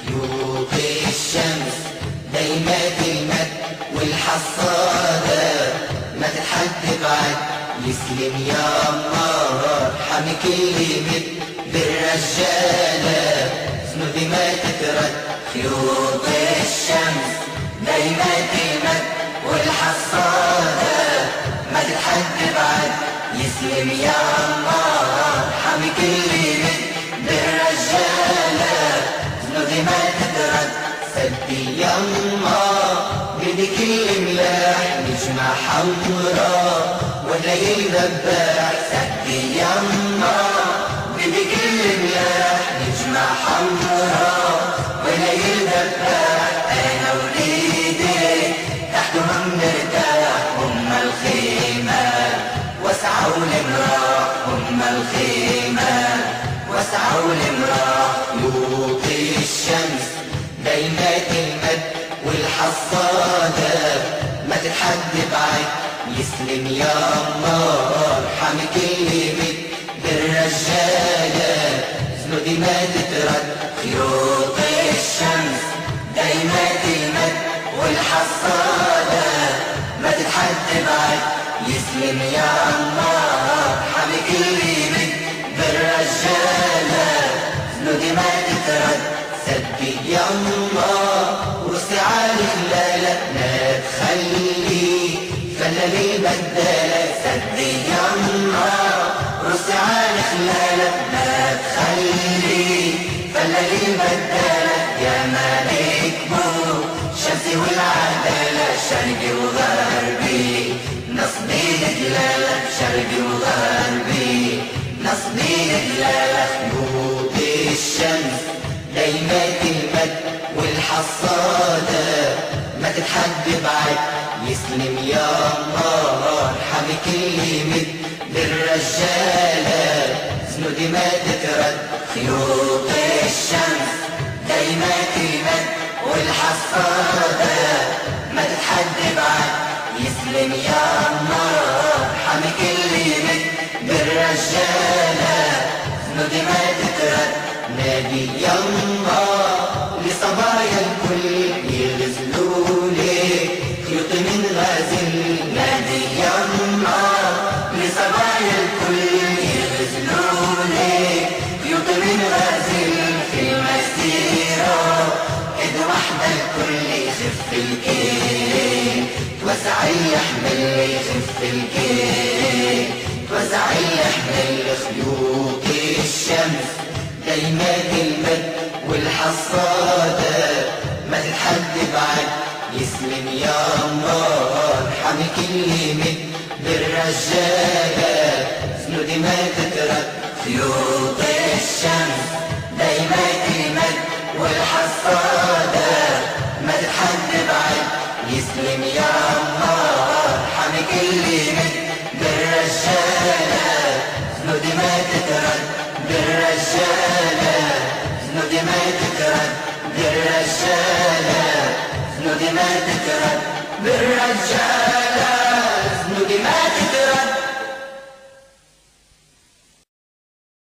خيوط الشمس دايمات المد والحصادة ما تتحد بعد. يسلم يا الله حمي كل مد بالرجالة زنودي ما تترد. خيوط الشمس دايمات المد والحصادة ما تتحد بعد. يسلم يا الله حمي كل مد بالرجالة زنودي ما تترد. سدي يما بدي كل ملاح نجمة حمرا والليل ذباح. سدي يما بدي كل ملاح نجمة حمرا والليل ذباح. انا وليدي تحتهم نرتاح هم الخيمة واسعوا لمراح. هم الخيمة واسعوا لمراح. خيوط الشمس دايمات المد والحصادة ما تتحد بعد. يسلم يا الله حمي كل مد بالرجالة زنودي ما تترد. خيوط الشمس دايمات المد والحصادة ما تتحد بعد. يسلم يا الله حمي كل مد بالرجالة زنودي ما تترد. سدي يما وسع الهلالة لا تخلي فلل البدالة. سدي يما وسع الهلالة لا تخلي فلل البدالة. يا مالك بو شمسي والعدالة شرقي وغربي نصبي دلالة. شرقي وغربي نصبي دلالة. خيوط الشمس دايمات المد والحصادة ما تتحد بعد. يسلم يا الله حمي كل مد بالرجالة زنودي ما تترد. خيوط الشمس دايمات المد والحصادة ما تتحد بعد. يسلم يا الله حمي كل مد بالرجالة زنودي ما تترد. نادي يما لصبايا الكل يغزلولي خيوط من غازل. نادي يما لصبايا الكل يغزلولي خيوط من غازل. في المسيرة ايد واحدة الكل يخف الكيل توسع يحمل يخف الكيل توسع يحمل. خيوط الشمس دايمات المد والحصادة ما تتحد بعد. يسلم يا الله حمي كل مد بالرجالة زنودي ما تترد. خيوط الشمس دايمات المد والحصادة ما تتحد بعد. يسلم يا الله حمي كل مد بالرجالة زنودي ما تترد. بالرجالة زنودي ما تترد. بالرجالة زنودي ما تترد. بالرجالة زنودي ما تترد.